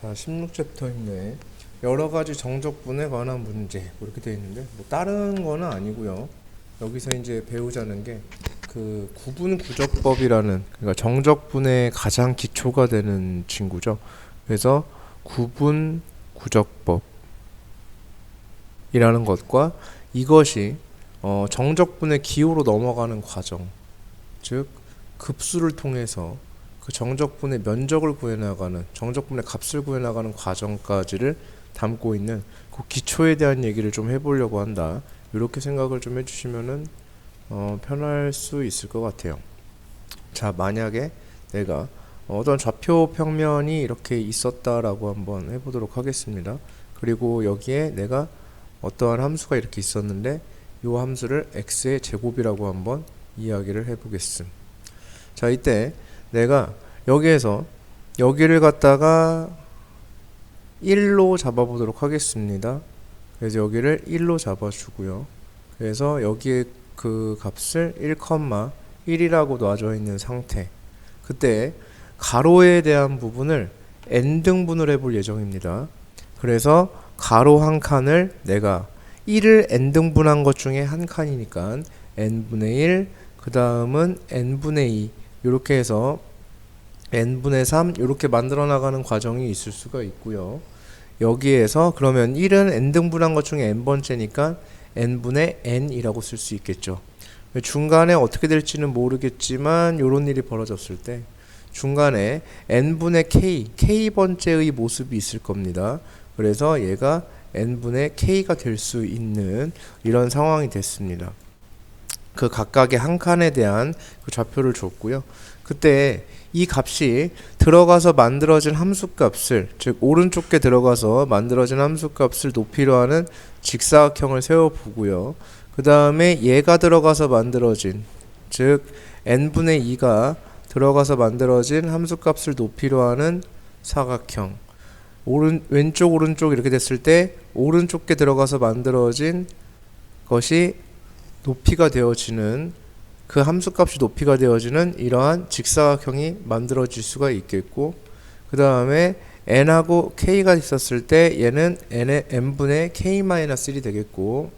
자, 16챕터인데 여러 가지 정적분에 관한 문제 뭐 이렇게 되어 있는데 뭐 다른 거는 아니고요. 여기서 이제 배우자는 게 그 구분구적법이라는, 그러니까 정적분의 가장 기초가 되는 친구죠. 그래서 구분구적법이라는 것과 이것이 정적분의 기호로 넘어가는 과정, 즉 급수를 통해서 그 정적분의 면적을 구해나가는, 정적분의 값을 구해나가는 과정까지를 담고 있는 그 기초에 대한 얘기를 좀 해보려고 한다. 이렇게 생각을 좀 해주시면은 편할 수 있을 것 같아요. 자, 만약에 내가 어떤 좌표 평면이 이렇게 있었다라고 한번 해보도록 하겠습니다. 그리고 여기에 내가 어떠한 함수가 이렇게 있었는데 이 함수를 x의 제곱이라고 한번 이야기를 해보겠습니다. 자, 이때 내가 여기에서 여기를 갖다가 1로 잡아보도록 하겠습니다. 그래서 여기를 1로 잡아주고요. 그래서 여기에 그 값을 1,1이라고 놔져 있는 상태. 그때 가로에 대한 부분을 n등분을 해볼 예정입니다. 그래서 가로 한 칸을 내가 1을 n등분한 것 중에 한 칸이니까 n분의 1, 그 다음은 n분의 2 이렇게 해서 n분의 3 이렇게 만들어 나가는 과정이 있을 수가 있고요. 여기에서 그러면 1은 n등분한 것 중에 n번째니까 n분의 n이라고 쓸 수 있겠죠. 중간에 어떻게 될지는 모르겠지만 이런 일이 벌어졌을 때 중간에 n분의 k번째의 모습이 있을 겁니다. 그래서 얘가 n분의 k가 될 수 있는 이런 상황이 됐습니다. 그 각각의 한 칸에 대한 그 좌표를 줬고요. 그때 이 값이 들어가서 만들어진 함수값을, 즉 오른쪽에 들어가서 만들어진 함수값을 높이로 하는 직사각형을 세워보고요. 그 다음에 얘가 들어가서 만들어진, 즉 n분의 2가 들어가서 만들어진 함수값을 높이로 하는 사각형, 왼쪽 오른쪽 이렇게 됐을 때 오른쪽에 들어가서 만들어진 것이 높이가 되어지는, 그 함수값이 높이가 되어지는 이러한 직사각형이 만들어질 수가 있겠고, 그 다음에 n하고 k가 있었을 때 얘는 n분의 k-1이 되겠고,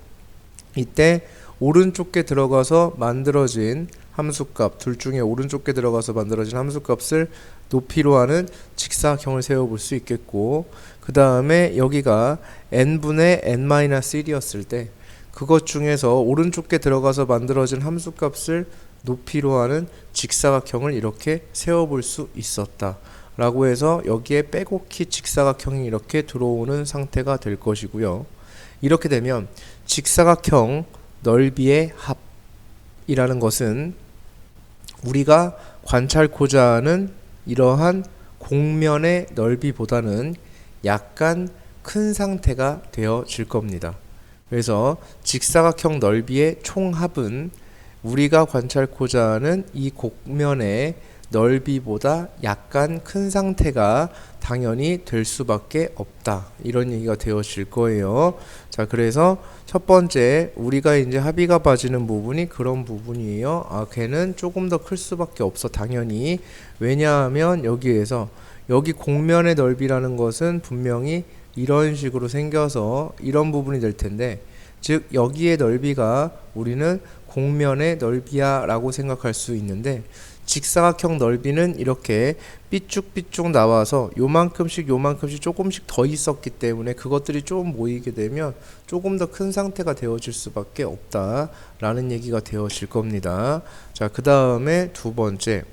이때 오른쪽에 들어가서 만들어진 함수값, 둘 중에 오른쪽에 들어가서 만들어진 함수값을 높이로 하는 직사각형을 세워볼 수 있겠고, 그 다음에 여기가 n분의 n-1이었을 때 그것 중에서 오른쪽에 들어가서 만들어진 함수값을 높이로 하는 직사각형을 이렇게 세워볼 수 있었다 라고 해서 여기에 빼곡히 직사각형이 이렇게 들어오는 상태가 될 것이고요. 이렇게 되면 직사각형 넓이의 합이라는 것은 우리가 관찰코자 하는 이러한 공면의 넓이보다는 약간 큰 상태가 되어질 겁니다. 그래서 직사각형 넓이의 총합은 우리가 관찰코자 하는 이 곡면의 넓이보다 약간 큰 상태가 당연히 될 수밖에 없다, 이런 얘기가 되어질 거예요. 자, 그래서 첫 번째 우리가 이제 합의가 봐지는 부분이 그런 부분이에요. 아, 걔는 조금 더 클 수밖에 없어, 당연히. 왜냐하면 여기에서 여기 곡면의 넓이라는 것은 분명히 이런 식으로 생겨서 이런 부분이 될 텐데, 즉 여기의 넓이가 우리는 곡면의 넓이야 라고 생각할 수 있는데, 직사각형 넓이는 이렇게 삐쭉삐쭉 나와서 요만큼씩 조금씩 더 있었기 때문에 그것들이 좀 모이게 되면 조금 더 큰 상태가 되어질 수밖에 없다 라는 얘기가 되어질 겁니다. 자, 그 다음에 두 번째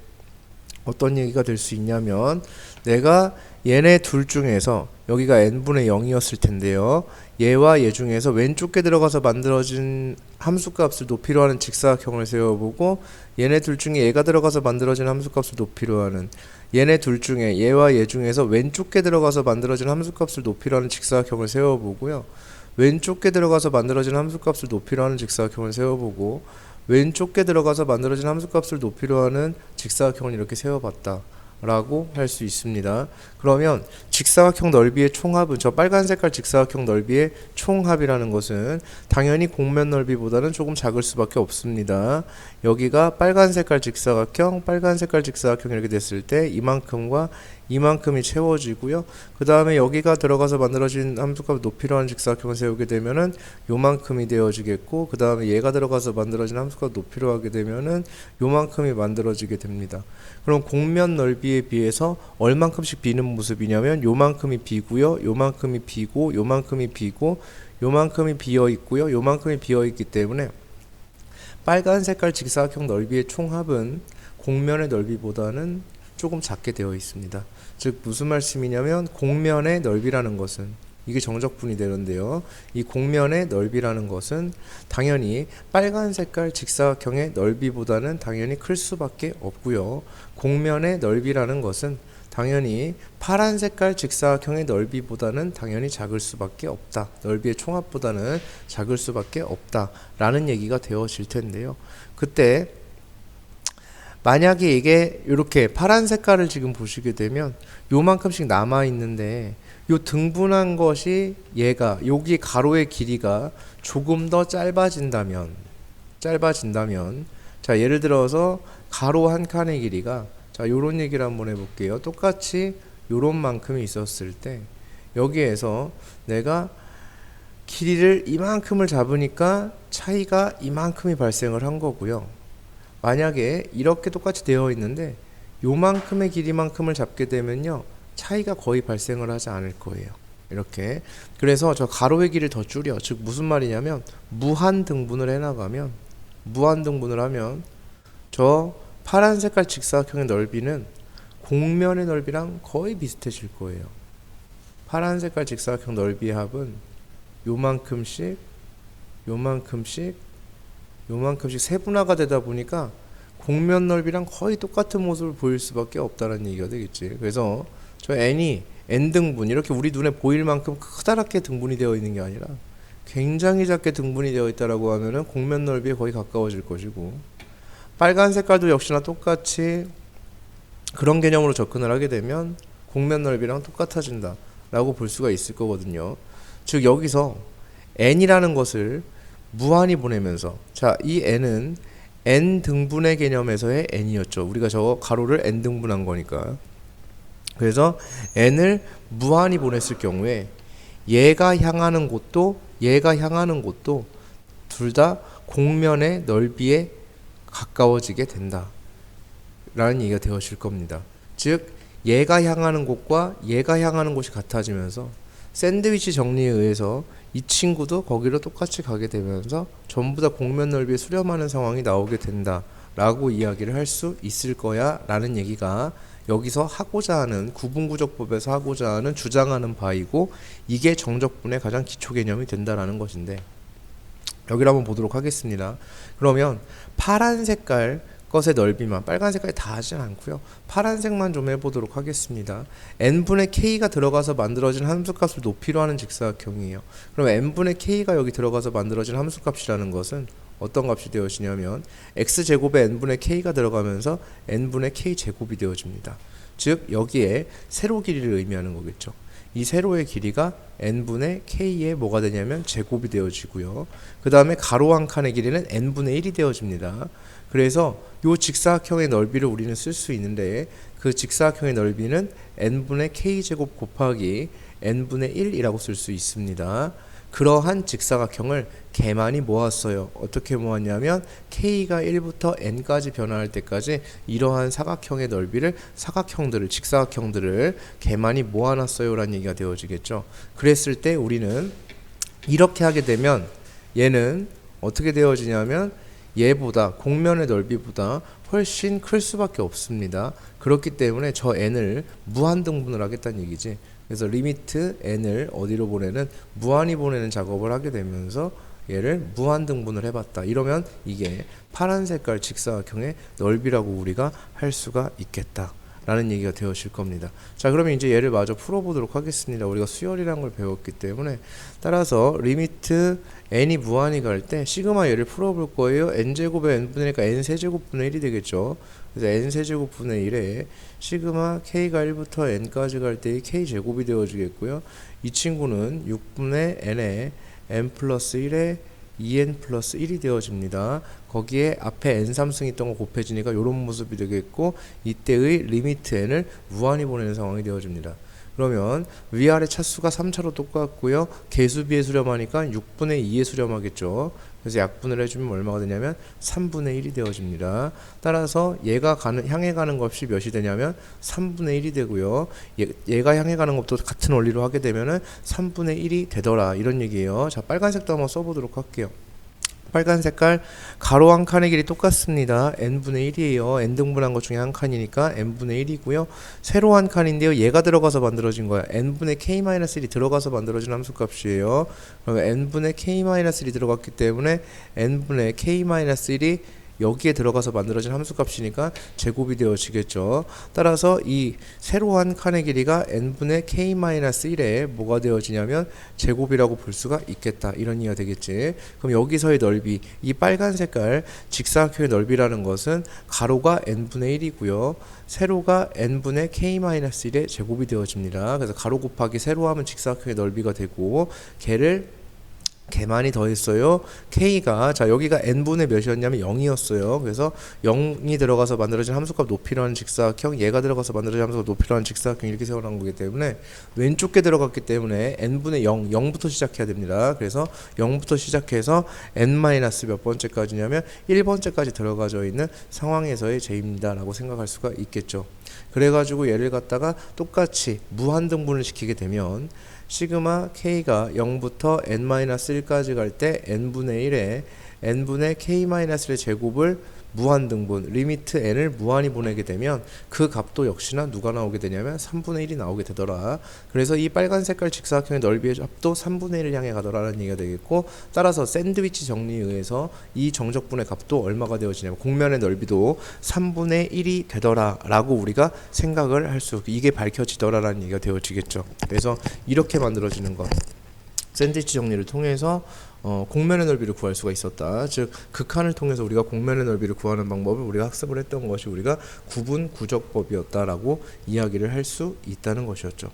어떤 얘기가 될 수 있냐면, 내가 얘네 둘 중에서 여기가 n분의 0이었을 텐데요. 얘와 얘 중에서 왼쪽에 들어가서 만들어진 함수값을 높이로 하는 직사각형을 세워보고, 얘네 둘 중에 얘가 들어가서 만들어진 함수값을 높이로 하는, 얘네 둘 중에 얘와 얘 중에서 왼쪽에 들어가서 만들어진 함수값을 높이로 하는 직사각형을 세워보고요. 왼쪽에 들어가서 만들어진 함수값을 높이로 하는 직사각형을 세워보고, 왼쪽에 들어가서 만들어진 함수값을 높이로 하는 직사각형을 이렇게 세워봤다 라고 할 수 있습니다. 그러면 직사각형 넓이의 총합은 저 빨간 색깔 직사각형 넓이의 총합이라는 것은 당연히 공면 넓이보다는 조금 작을 수밖에 없습니다. 여기가 빨간 색깔 직사각형 이렇게 됐을 때 이만큼과 이만큼이 채워지고요. 그 다음에 여기가 들어가서 만들어진 함수값 높이로 하는 직사각형을 세우게 되면은 요만큼이 되어지겠고, 그 다음에 얘가 들어가서 만들어진 함수값 높이로 하게 되면은 요만큼이 만들어지게 됩니다. 그럼 공면 넓이에 비해서 얼만큼씩 비는 모습이냐면 요만큼이 비고요, 요만큼이 비고, 요만큼이 비고, 요만큼이 비어 있고요, 요만큼이 비어 있기 때문에 빨간 색깔 직사각형 넓이의 총합은 공면의 넓이보다는 조금 작게 되어 있습니다. 즉 무슨 말씀이냐면 공면의 넓이라는 것은, 이게 정적분이 되는데요, 이 공면의 넓이라는 것은 당연히 빨간 색깔 직사각형의 넓이보다는 당연히 클 수밖에 없고요, 공면의 넓이라는 것은 당연히 파란 색깔 직사각형의 넓이보다는 당연히 작을 수밖에 없다, 넓이의 총합보다는 작을 수밖에 없다 라는 얘기가 되어질 텐데요. 그때 만약에 이게 이렇게 파란 색깔을 지금 보시게 되면 요만큼씩 남아 있는데, 요 등분한 것이 얘가 여기 가로의 길이가 조금 더 짧아진다면, 자 예를 들어서 가로 한 칸의 길이가, 자 요런 얘기를 한번 해볼게요. 똑같이 요런 만큼이 있었을 때 여기에서 내가 길이를 이만큼을 잡으니까 차이가 이만큼이 발생을 한 거고요. 만약에 이렇게 똑같이 되어 있는데 요만큼의 길이만큼을 잡게 되면요, 차이가 거의 발생을 하지 않을 거예요. 이렇게. 그래서 저 가로의 길이를 더 줄여. 즉 무슨 말이냐면 무한 등분을 해나가면, 무한 등분을 하면 저 파란 색깔 직사각형의 넓이는 공면의 넓이랑 거의 비슷해질 거예요. 파란 색깔 직사각형 넓이의 합은 요만큼씩 세분화가 되다 보니까 공면 넓이랑 거의 똑같은 모습을 보일 수밖에 없다는 얘기가 되겠지. 그래서 저 n이 n등분, 이렇게 우리 눈에 보일 만큼 크다랗게 등분이 되어 있는 게 아니라 굉장히 작게 등분이 되어 있다라고 하면은 공면 넓이에 거의 가까워질 것이고, 빨간 색깔도 역시나 똑같이 그런 개념으로 접근을 하게 되면 공면 넓이랑 똑같아진다 라고 볼 수가 있을 거거든요. 즉 여기서 n이라는 것을 무한히 보내면서, 자 이 n은 n 등분의 개념에서의 n이었죠. 우리가 저 가로를 n 등분한 거니까. 그래서 n을 무한히 보냈을 경우에 얘가 향하는 곳도 둘 다 공면의 넓이에 가까워지게 된다 라는 얘기가 되어질 겁니다. 즉 얘가 향하는 곳과 얘가 향하는 곳이 같아지면서 샌드위치 정리에 의해서 이 친구도 거기로 똑같이 가게 되면서 전부 다 공면 넓이에 수렴하는 상황이 나오게 된다 라고 이야기를 할 수 있을 거야 라는 얘기가 여기서 하고자 하는, 구분구적법에서 하고자 하는, 주장하는 바이고, 이게 정적분의 가장 기초 개념이 된다라는 것인데, 여기를 한번 보도록 하겠습니다. 그러면 파란 색깔 것의 넓이만, 빨간 색깔이 다 하진 않고요, 파란색만 좀 해보도록 하겠습니다. n분의 k가 들어가서 만들어진 함수값을 높이로 하는 직사각형이에요. 그럼 n분의 k가 여기 들어가서 만들어진 함수값이라는 것은 어떤 값이 되어지냐면 x제곱에 n분의 k가 들어가면서 n분의 k제곱이 되어집니다. 즉 여기에 세로 길이를 의미하는 거겠죠. 이 세로의 길이가 n분의 k의 뭐가 되냐면 제곱이 되어지고요. 그 다음에 가로 한 칸의 길이는 n분의 1이 되어집니다. 그래서 이 직사각형의 넓이를 우리는 쓸 수 있는데, 그 직사각형의 넓이는 n분의 k제곱 곱하기 n분의 1이라고 쓸 수 있습니다. 그러한 직사각형을 개만이 모았어요. 어떻게 모았냐면 k가 1부터 n까지 변화할 때까지 이러한 사각형의 넓이를, 직사각형들을 개만이 모아놨어요 라는 얘기가 되어지겠죠. 그랬을 때 우리는 이렇게 하게 되면 얘는 어떻게 되어지냐면 얘보다, 공면의 넓이보다 훨씬 클 수밖에 없습니다. 그렇기 때문에 저 n을 무한 등분을 하겠다는 얘기지. 그래서 리미트 n을 어디로 보내는, 무한히 보내는 작업을 하게 되면서 얘를 무한 등분을 해봤다. 이러면 이게 파란 색깔 직사각형의 넓이라고 우리가 할 수가 있겠다 라는 얘기가 되어질 겁니다. 자, 그러면 이제 얘를 마저 풀어보도록 하겠습니다. 우리가 수열이라는 걸 배웠기 때문에. 따라서 리미트 n이 무한히 갈 때 시그마 얘를 풀어볼 거예요. n제곱에 n분의 1이니까 n세제곱분의 1이 되겠죠. 그래서 n세제곱분의 1에 시그마 k가 1부터 n까지 갈 때 k제곱이 되어지겠고요. 이 친구는 6분의 n에 n 플러스 1에 2n 플러스 1이 되어집니다. 거기에 앞에 n3승 있던 거 곱해지니까 이런 모습이 되겠고, 이때의 리미트 n을 무한히 보내는 상황이 되어집니다. 그러면 위아래 차수가 3차로 똑같고요. 개수비에 수렴하니까 6분의 2에 수렴하겠죠. 그래서 약분을 해주면 얼마가 되냐면 3분의 1이 되어집니다. 따라서 얘가 향해 가는 값이 몇이 되냐면 3분의 1이 되고요. 얘가 향해 가는 것도 같은 원리로 하게 되면은 3분의 1이 되더라, 이런 얘기예요. 자, 빨간색도 한번 써보도록 할게요. 빨간 색깔 가로 한 칸의 길이 똑같습니다. n분의 1이에요. n등분한 것 중에 한 칸이니까 n분의 1이고요. 새로 한 칸인데요. 얘가 들어가서 만들어진 거야. n분의 k-1이 들어가서 만들어진 함수값이에요. 그러면 n분의 k-1이 들어갔기 때문에 n분의 k-1이 여기에 들어가서 만들어진 함수값이니까 제곱이 되어지겠죠. 따라서 이 세로 한 칸의 길이가 n분의 k-1에 뭐가 되어지냐면 제곱이라고 볼 수가 있겠다, 이런 이해가 되겠지. 그럼 여기서의 넓이, 이 빨간 색깔 직사각형의 넓이라는 것은 가로가 n분의 1이고요 세로가 n분의 k-1의 제곱이 되어집니다. 그래서 가로 곱하기 세로 하면 직사각형의 넓이가 되고, 개만이 더했어요. k가, 자, 여기가 n분의 몇이었냐면 0이었어요. 그래서 0이 들어가서 만들어진 함수값 높이라는 직사각형, 얘가 들어가서 만들어진 함수값 높이라는 직사각형, 이렇게 세워놓은 거기 때문에 왼쪽 게 들어갔기 때문에 n분의 0, 0부터 시작해야 됩니다. 그래서 0부터 시작해서 n 마이너스 몇 번째까지냐면 1번째까지 들어가져 있는 상황에서의 제입니다 라고 생각할 수가 있겠죠. 그래가지고 얘를 갖다가 똑같이 무한등분을 시키게 되면 시그마 k가 0부터 n-1까지 갈 때 n분의 1에 n분의 k-1의 제곱을 무한등분, 리미트 n을 무한히 보내게 되면 그 값도 역시나 누가 나오게 되냐면 3분의 1이 나오게 되더라. 그래서 이 빨간 색깔 직사각형의 넓이의 합도 3분의 1을 향해 가더라라는 얘기가 되겠고, 따라서 샌드위치 정리에 의해서 이 정적분의 값도 얼마가 되어지냐면 공면의 넓이도 3분의 1이 되더라 라고 우리가 생각을 할 수, 이게 밝혀지더라라는 얘기가 되어지겠죠. 그래서 이렇게 만들어지는 것, 샌드위치 정리를 통해서 공면의 넓이를 구할 수가 있었다. 즉 극한을 통해서 우리가 공면의 넓이를 구하는 방법을 우리가 학습을 했던 것이 우리가 구분 구적법이었다라고 이야기를 할 수 있다는 것이었죠.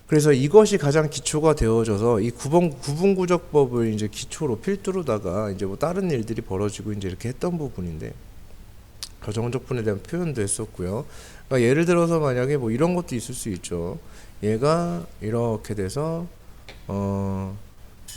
그래서 이것이 가장 기초가 되어져서 이 구분 구적법을 이제 기초로 필두로다가 이제 뭐 다른 일들이 벌어지고 이제 이렇게 했던 부분인데, 정적분에 대한 표현도 했었고요. 그러니까 예를 들어서 만약에 뭐 이런 것도 있을 수 있죠. 얘가 이렇게 돼서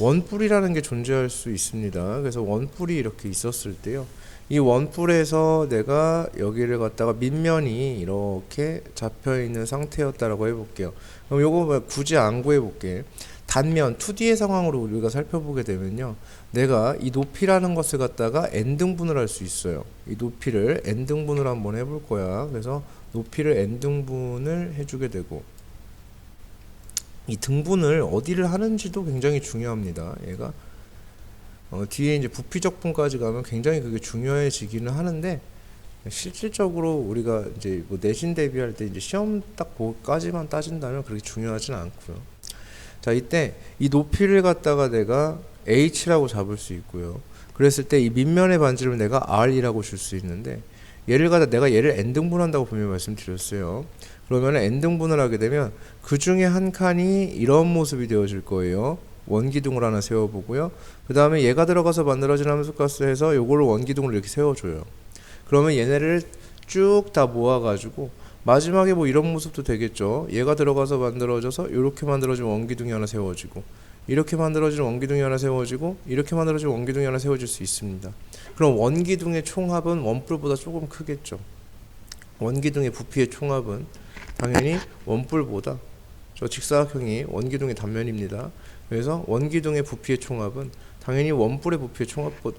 원뿔이라는 게 존재할 수 있습니다. 그래서 원뿔이 이렇게 있었을 때요, 이 원뿔에서 내가 여기를 갖다가 밑면이 이렇게 잡혀 있는 상태였다라고 해볼게요. 그럼 요거 굳이 안 구해볼게. 단면 2D의 상황으로 우리가 살펴보게 되면요, 내가 이 높이라는 것을 갖다가 n등분을 할 수 있어요. 이 높이를 n등분을 한번 해볼 거야. 그래서 높이를 n등분을 해주게 되고, 이 등분을 어디를 하는지도 굉장히 중요합니다. 얘가 뒤에 이제 부피적분까지 가면 굉장히 그게 중요해지기는 하는데, 실질적으로 우리가 이제 뭐 내신 대비할 때 이제 시험 딱 그거까지만 따진다면 그렇게 중요하진 않고요. 자, 이때 이 높이를 갖다가 내가 h라고 잡을 수 있고요. 그랬을 때 이 밑면의 반지름을 내가 r이라고 줄 수 있는데, 얘를 갖다 내가 얘를 n등분한다고 분명히 말씀드렸어요. 그러면 n등분을 하게 되면 그 중에 한 칸이 이런 모습이 되어질 거예요. 원기둥을 하나 세워보고요. 그 다음에 얘가 들어가서 만들어진 함수값을 해서 요거를 원기둥을 이렇게 세워줘요. 그러면 얘네를 쭉 다 모아가지고 마지막에 뭐 이런 모습도 되겠죠. 얘가 들어가서 만들어져서 이렇게 만들어진 원기둥이 하나 세워지고, 이렇게 만들어진 원기둥이 하나 세워지고, 이렇게 만들어진 원기둥이 하나 세워질 수 있습니다. 그럼 원기둥의 총합은 원뿔보다 조금 크겠죠. 원기둥의 부피의 총합은 당연히 원뿔보다, 저 직사각형이 원기둥의 단면입니다. 그래서 원기둥의 부피의 총합은 당연히 원뿔의 부피의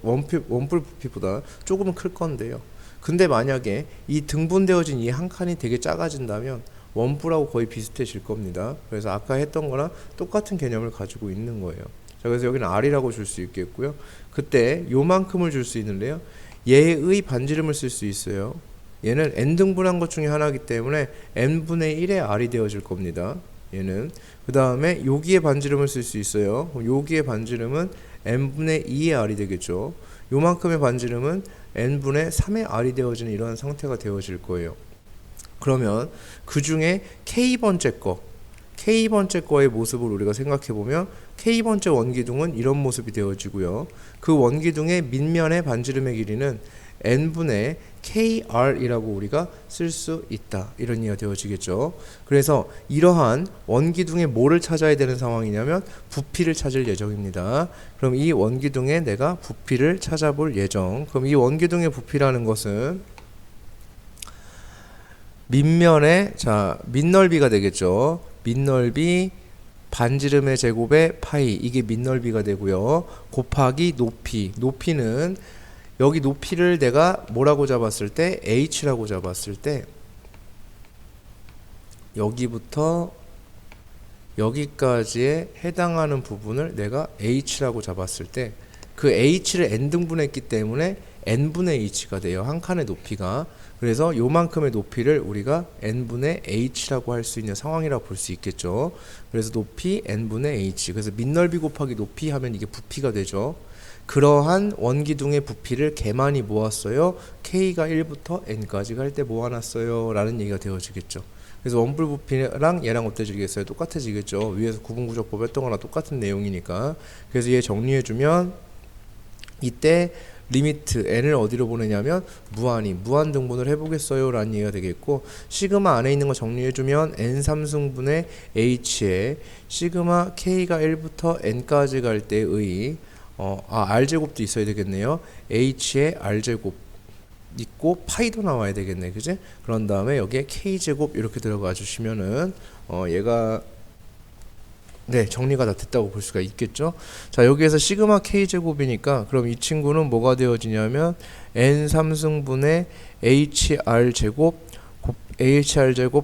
원뿔 부피보다 조금은 클 건데요. 근데 만약에 이 등분되어진 이 한 칸이 되게 작아진다면 원뿔하고 거의 비슷해질 겁니다. 그래서 아까 했던 거랑 똑같은 개념을 가지고 있는 거예요. 자, 그래서 여기는 r이라고 줄 수 있겠고요. 그때 요만큼을 줄 수 있는데요, 얘의 반지름을 쓸 수 있어요. 얘는 n등분한 것 중에 하나이기 때문에 n분의 1의 r이 되어질 겁니다. 얘는 그 다음에 여기에 반지름을 쓸 수 있어요. 여기에 반지름은 n분의 2의 r이 되겠죠. 요만큼의 반지름은 n분의 3의 r이 되어지는 이런 상태가 되어질 거예요. 그러면 그 중에 K번째 거의 모습을 우리가 생각해보면 K번째 원기둥은 이런 모습이 되어지고요. 그 원기둥의 밑면의 반지름의 길이는 n분의 KR이라고 우리가 쓸 수 있다. 이런 이해가 되어지겠죠. 그래서 이러한 원기둥의 뭐를 찾아야 되는 상황이냐면 부피를 찾을 예정입니다. 그럼 이 원기둥에 내가 부피를 찾아볼 예정. 그럼 이 원기둥의 부피라는 것은 밑면의 밑넓이가 되겠죠. 밑넓이 반지름의 제곱에 파이, 이게 밑넓이가 되고요. 곱하기 높이는 여기 높이를 내가 뭐라고 잡았을 때 h라고 잡았을 때 여기부터 여기까지에 해당하는 부분을 내가 h라고 잡았을 때 그 h를 n등분했기 때문에 n분의 h가 돼요. 한 칸의 높이가. 그래서 요만큼의 높이를 우리가 n분의 h라고 할 수 있는 상황이라고 볼 수 있겠죠. 그래서 높이 n분의 h. 그래서 밑넓이 곱하기 높이 하면 이게 부피가 되죠. 그러한 원기둥의 부피를 개만이 모았어요. K가 1부터 N까지 갈 때 모아놨어요. 라는 얘기가 되어지겠죠. 그래서 원뿔 부피랑 얘랑 어때지겠어요? 똑같아지겠죠. 위에서 구분구조법 했던 거랑 똑같은 내용이니까. 그래서 얘 정리해주면 이때 리미트 n을 어디로 보내냐면 무한등분을 해보겠어요 라는 얘기가 되겠고, 시그마 안에 있는 거 정리해주면 n3승분의 h에 시그마 k가 1부터 n까지 갈 때의 r제곱도 있어야 되겠네요. h에 r제곱 있고 파이도 나와야 되겠네, 그지? 그런 다음에 여기에 k제곱 이렇게 들어가 주시면은 얘가 정리가 다 됐다고 볼 수가 있겠죠. 자, 여기에서 시그마 k제곱이니까 그럼 이 친구는 뭐가 되어지냐면 n3승분의 hr제곱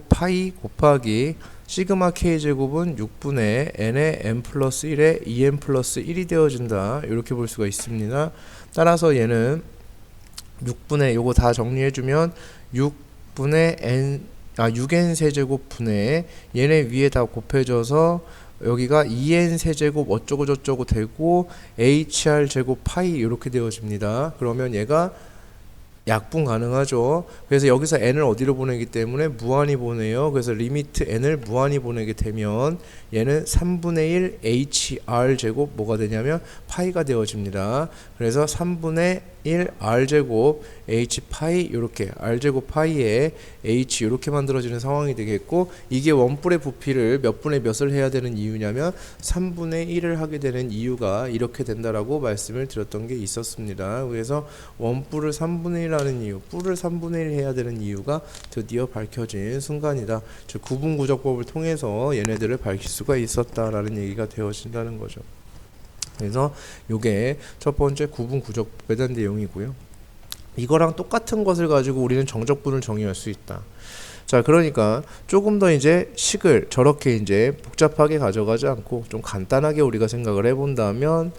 파이 곱하기 시그마 k제곱은 6분의 n의 n 플러스 1의 2n 플러스 1이 되어진다. 이렇게 볼 수가 있습니다. 따라서 얘는 6분의 요거 다 정리해주면 6n 세제곱 분의 얘네 위에 다 곱해져서 여기가 2n 세제곱 어쩌고 저쩌고 되고 hr 제곱 파이 이렇게 되어집니다. 그러면 얘가 약분 가능하죠. 그래서 여기서 n을 어디로 보내기 때문에 무한히 보내요. 그래서 리미트 n을 무한히 보내게 되면 얘는 3분의 1 hr 제곱 뭐가 되냐면 파이가 되어집니다. 그래서 3분의 1 r제곱 h 파이 이렇게 r제곱 파이에 h 이렇게 만들어지는 상황이 되겠고, 이게 원뿔의 부피를 몇 분의 몇을 해야 되는 이유냐면 3분의 1을 하게 되는 이유가 이렇게 된다라고 말씀을 드렸던 게 있었습니다. 그래서 원뿔을 3분의 1 하는 이유, 뿔을 3분의 1 해야 되는 이유가 드디어 밝혀진 순간이다. 즉 구분구조법을 통해서 얘네들을 밝힐 수가 있었다라는 얘기가 되어진다는 거죠. 그래서 요게 첫 번째 구분구조법에 대한 내용이고요. 이거랑 똑같은 것을 가지고 우리는 정적분을 정의할 수 있다. 자, 그러니까 조금 더 이제 식을 저렇게 이제 복잡하게 가져가지 않고 좀 간단하게 우리가 생각을 해본다면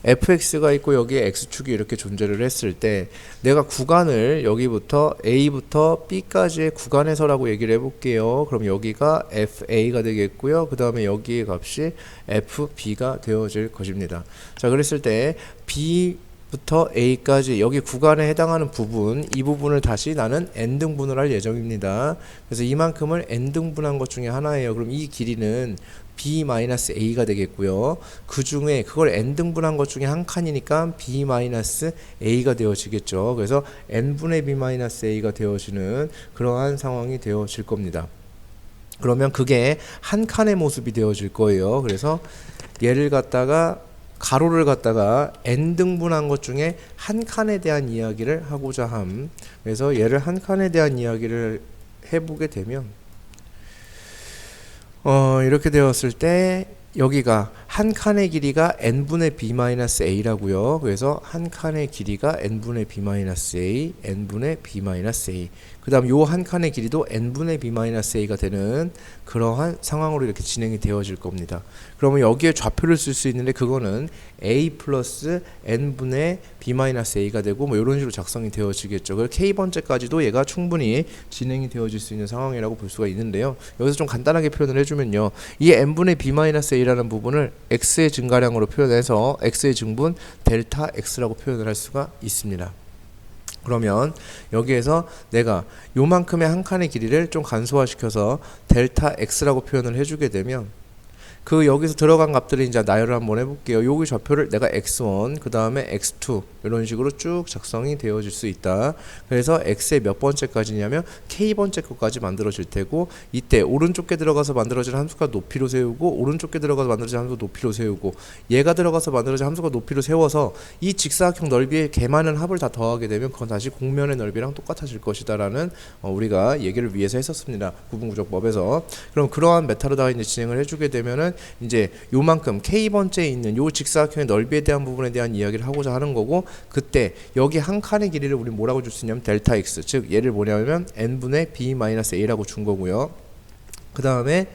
fx가 있고 여기에 x축이 이렇게 존재를 했을 때 내가 구간을 여기부터 a부터 b까지의 구간에서라고 얘기를 해볼게요. 그럼 여기가 fa가 되겠고요. 그 다음에 여기의 값이 fb가 되어질 것입니다. 자, 그랬을 때 b부터 a까지 여기 구간에 해당하는 부분, 이 부분을 다시 나는 n등분을 할 예정입니다. 그래서 이만큼을 n등분한 것 중에 하나예요. 그럼 이 길이는 b-a가 되겠고요. 그 중에 그걸 n등분한 것 중에 한 칸이니까 b-a가 되어지겠죠. 그래서 n분의 b-a가 되어지는 그러한 상황이 되어질 겁니다. 그러면 그게 한 칸의 모습이 되어질 거예요. 그래서 얘를 갖다가 가로를 갖다가 n등분한 것 중에 한 칸에 대한 이야기를 하고자 함. 그래서 얘를 한 칸에 대한 이야기를 해보게 되면 이렇게 되었을 때 여기가 한 칸의 길이가 n분의 b-a라고요. 그래서 한 칸의 길이가 n분의 b-a, n분의 b-a. 그 다음 요 한 칸의 길이도 n분의 b-a가 되는 그러한 상황으로 이렇게 진행이 되어질 겁니다. 그러면 여기에 좌표를 쓸 수 있는데 그거는 a 플러스 n분의 b-a가 되고 뭐 이런 식으로 작성이 되어지겠죠. 그래서 k번째까지도 얘가 충분히 진행이 되어질 수 있는 상황이라고 볼 수가 있는데요. 여기서 좀 간단하게 표현을 해주면요. 이 n분의 b-a라는 부분을 x의 증가량으로 표현해서 x의 증분 델타 x라고 표현을 할 수가 있습니다. 그러면 여기에서 내가 요만큼의 한 칸의 길이를 좀 간소화시켜서 델타 x라고 표현을 해주게 되면 그 여기서 들어간 값들을 이제 나열을 한번 해볼게요. 여기 좌표를 내가 x1 그 다음에 x2 이런 식으로 쭉 작성이 되어질 수 있다. 그래서 x의 몇 번째까지냐면 k번째 것까지 만들어질 테고 이때 오른쪽에 들어가서 만들어진 함수가 높이로 세우고 오른쪽에 들어가서 만들어진 함수가 높이로 세우고 얘가 들어가서 만들어진 함수가 높이로 세워서 이 직사각형 넓이의 개많은 합을 다 더하게 되면 그건 다시 공면의 넓이랑 똑같아질 것이다 라는 우리가 얘기를 위해서 했었습니다. 구분구조법에서. 그럼 그러한 메타로다가 이제 진행을 해주게 되면은 이제 요만큼 k번째에 있는 요 직사각형의 넓이에 대한 부분에 대한 이야기를 하고자 하는 거고 그때 여기 한 칸의 길이를 우리 뭐라고 줄 수 있냐면 델타 x 즉 얘를 뭐냐면 n분의 b-a라고 준 거고요. 그 다음에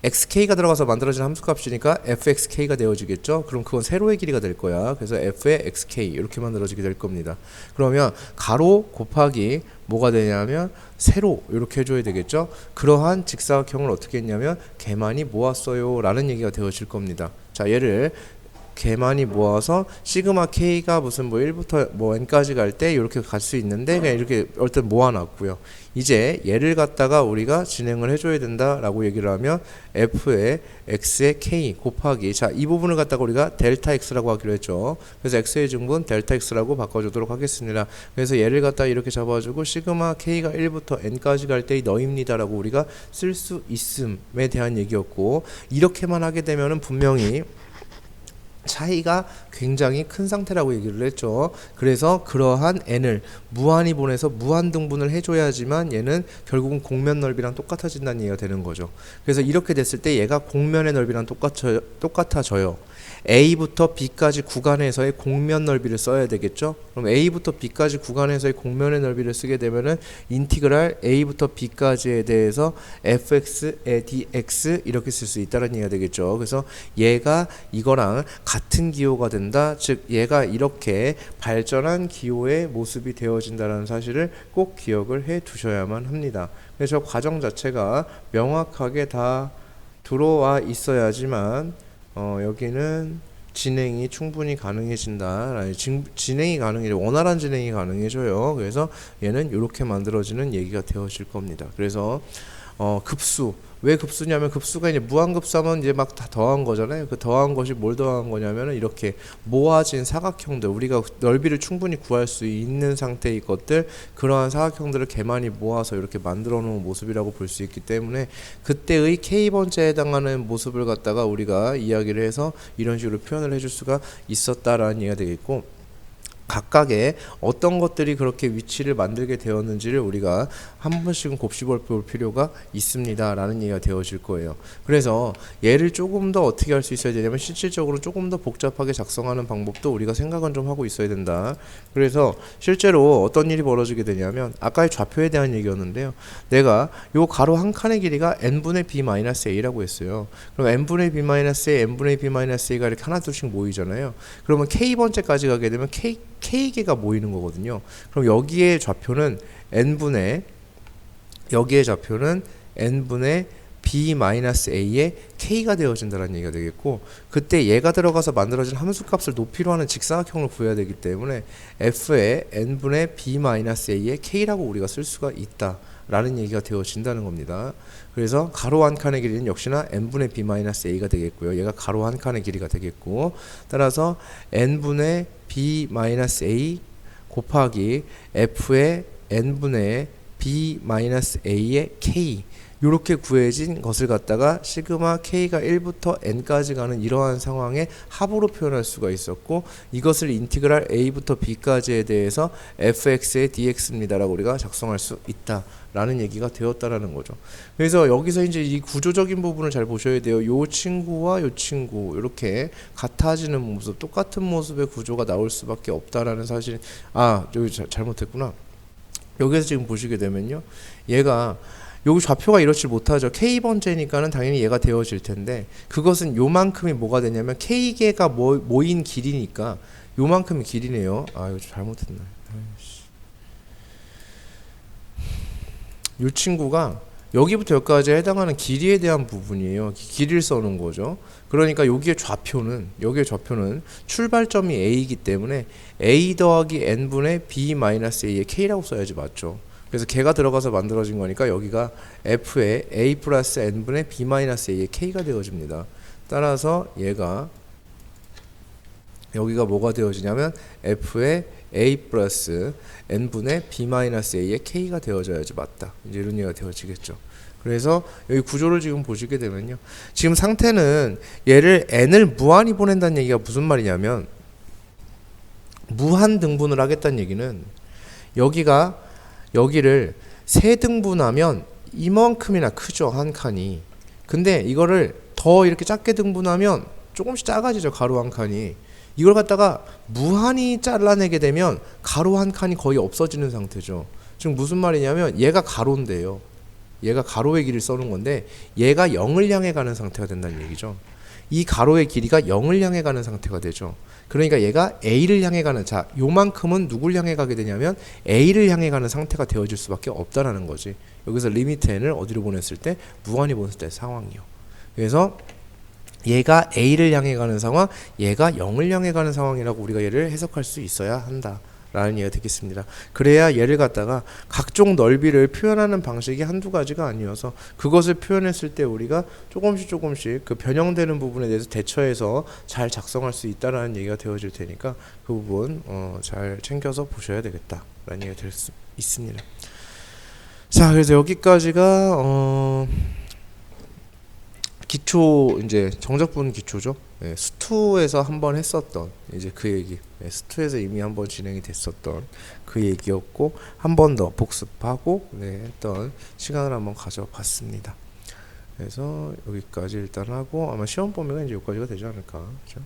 xk가 들어가서 만들어진 함수값이니까 fxk가 되어지겠죠. 그럼 그건 세로의 길이가 될 거야. 그래서 f의 xk 이렇게 만들어지게 될 겁니다. 그러면 가로 곱하기 뭐가 되냐면 세로 이렇게 해줘야 되겠죠. 그러한 직사각형을 어떻게 했냐면 개만이 모았어요 라는 얘기가 되어질 겁니다. 자, 얘를 개만이 모아서 시그마 k가 무슨 뭐 1부터 뭐 n까지 갈 때 이렇게 갈 수 있는데 그냥 이렇게 일단 모아놨고요. 이제 얘를 갖다가 우리가 진행을 해줘야 된다라고 얘기를 하면 f의 x의 k 곱하기 자, 이 부분을 갖다가 우리가 델타 x라고 하기로 했죠. 그래서 x의 증분 델타 x라고 바꿔주도록 하겠습니다. 그래서 얘를 갖다가 이렇게 잡아주고 시그마 k가 1부터 n까지 갈 때의 너입니다라고 우리가 쓸 수 있음에 대한 얘기였고 이렇게만 하게 되면은 분명히 차이가 굉장히 큰 상태라고 얘기를 했죠. 그래서 그러한 n을 무한히 보내서 무한 등분을 해줘야지만 얘는 결국은 공면 넓이랑 똑같아진다는 얘기가 되는 거죠. 그래서 이렇게 됐을 때 얘가 공면의 넓이랑 똑같아져요. A부터 B까지 구간에서의 공면 넓이를 써야 되겠죠. 그럼 A부터 B까지 구간에서의 공면의 넓이를 쓰게 되면은 인티그랄 A부터 B까지에 대해서 fx의 dx 이렇게 쓸 수 있다는 얘기가 되겠죠. 그래서 얘가 이거랑 같은 기호가 된다. 즉 얘가 이렇게 발전한 기호의 모습이 되어진다는 사실을 꼭 기억을 해 두셔야만 합니다. 그래서 과정 자체가 명확하게 다 들어와 있어야지만 여기는 진행이 충분히 가능해진다. 진행이 원활한 진행이 가능해져요. 그래서 얘는 이렇게 만들어지는 얘기가 되어질 겁니다. 그래서 급수 왜 급수냐면 급수가 이제 무한급수하면 이제 막 다 더한 거잖아요. 그 더한 것이 뭘 더한 거냐면은 이렇게 모아진 사각형들 우리가 넓이를 충분히 구할 수 있는 상태의 것들 그러한 사각형들을 개만이 모아서 이렇게 만들어 놓은 모습이라고 볼 수 있기 때문에 그때의 k번째에 해당하는 모습을 갖다가 우리가 이야기를 해서 이런 식으로 표현을 해줄 수가 있었다라는 얘기가 되겠고 각각의 어떤 것들이 그렇게 위치를 만들게 되었는지를 우리가 한 번씩은 곱씹어 볼 필요가 있습니다 라는 얘기가 되어질 거예요. 그래서 얘를 조금 더 어떻게 할 수 있어야 되냐면 실질적으로 조금 더 복잡하게 작성하는 방법도 우리가 생각은 좀 하고 있어야 된다. 그래서 실제로 어떤 일이 벌어지게 되냐면 아까의 좌표에 대한 얘기였는데요. 내가 요 가로 한 칸의 길이가 n분의 b-a라고 했어요. 그럼 n분의 b-a, n분의 b-a가 이렇게 하나 둘씩 모이잖아요. 그러면 k번째까지 가게 되면 k개가 모이는 거거든요. 그럼 여기에 좌표는 n분의 b-a의 k가 되어진다는 얘기가 되겠고 그때 얘가 들어가서 만들어진 함수값을 높이로 하는 직사각형을 구해야 되기 때문에 f의 n분의 b-a의 k라고 우리가 쓸 수가 있다 라는 얘기가 되어진다는 겁니다. 그래서 가로 한 칸의 길이는 역시나 n분의 b-a가 되겠고요. 얘가 가로 한 칸의 길이가 되겠고 따라서 n분의 b-a 곱하기 f의 n분의 b-a의 k 요렇게 구해진 것을 갖다가 시그마 k가 1부터 n까지 가는 이러한 상황의 합으로 표현할 수가 있었고, 이것을 인티그랄 a부터 b까지에 대해서 fx의 dx입니다 라고 우리가 작성할 수 있다 라는 얘기가 되었다라는 거죠. 그래서 여기서 이제 이 구조적인 부분을 잘 보셔야 돼요. 요 친구와 요 친구 이렇게 같아지는 모습, 똑같은 모습의 구조가 나올 수밖에 없다라는 사실. 아, 여기 잘못했구나. 여기서 지금 보시게 되면요, 얘가 여기 좌표가 이렇지 못하죠. k번째니까는 당연히 얘가 되어질 텐데, 그것은 요만큼이 뭐가 되냐면 k개가 모인 길이니까 요만큼이 길이네요. 아, 이거 잘못했나. 이 친구가 여기부터 여기까지 해당하는 길이에 대한 부분이에요. 길이를 써놓은 거죠. 그러니까 여기의 좌표는 출발점이 a이기 때문에 a 더하기 n분의 b 마이너스 a의 k라고 써야지, 맞죠? 그래서 걔가 들어가서 만들어진 거니까 여기가 f의 a 플러스 n분의 b 마이너스 a의 k가 되어집니다. 따라서 얘가 여기가 뭐가 되어지냐면 f의 a 플러스 n분의 b 마이너스 a의 k가 되어져야지, 맞다. 이제 이런 얘기가 되어지겠죠. 그래서 여기 구조를 지금 보시게 되면요, 지금 상태는 얘를 n을 무한히 보낸다는 얘기가 무슨 말이냐면, 무한 등분을 하겠다는 얘기는 여기를 세 등분하면 이만큼이나 크죠, 한 칸이. 근데 이거를 더 이렇게 작게 등분하면 조금씩 작아지죠, 가로 한 칸이. 이걸 갖다가 무한히 잘라내게 되면 가로 한 칸이 거의 없어지는 상태죠. 지금 무슨 말이냐면 얘가 가로인데요, 얘가 가로의 길이를 써놓은 건데 얘가 0을 향해 가는 상태가 된다는 얘기죠. 이 가로의 길이가 0을 향해 가는 상태가 되죠. 그러니까 얘가 A를 향해 가는, 자, 요만큼은 누굴 향해 가게 되냐면 A를 향해 가는 상태가 되어질 수밖에 없다라는 거지. 여기서 리미트 n을 어디로 보냈을 때? 무한히 보냈을 때 상황이요. 그래서 얘가 A를 향해 가는 상황, 얘가 0을 향해 가는 상황이라고 우리가 얘를 해석할 수 있어야 한다 라는 이해가 되겠습니다. 그래야 얘를 갖다가 각종 넓이를 표현하는 방식이 한두 가지가 아니어서 그것을 표현했을 때 우리가 조금씩 그 변형되는 부분에 대해서 대처해서 잘 작성할 수 있다라는 얘기가 되어질 테니까 그 부분 잘 챙겨서 보셔야 되겠다 라는 얘기가 될 수 있습니다. 자, 그래서 여기까지가 기초, 이제 정적분 기초죠. 네, 수투에서 한번 했었던 이제 그 얘기, 네, 수투에서 이미 한번 진행이 됐었던 그 얘기였고, 한 번 더 복습하고 했던 시간을 한번 가져봤습니다. 그래서 여기까지 일단 하고, 아마 시험 범위가 이제 여기까지가 되지 않을까, 그렇죠?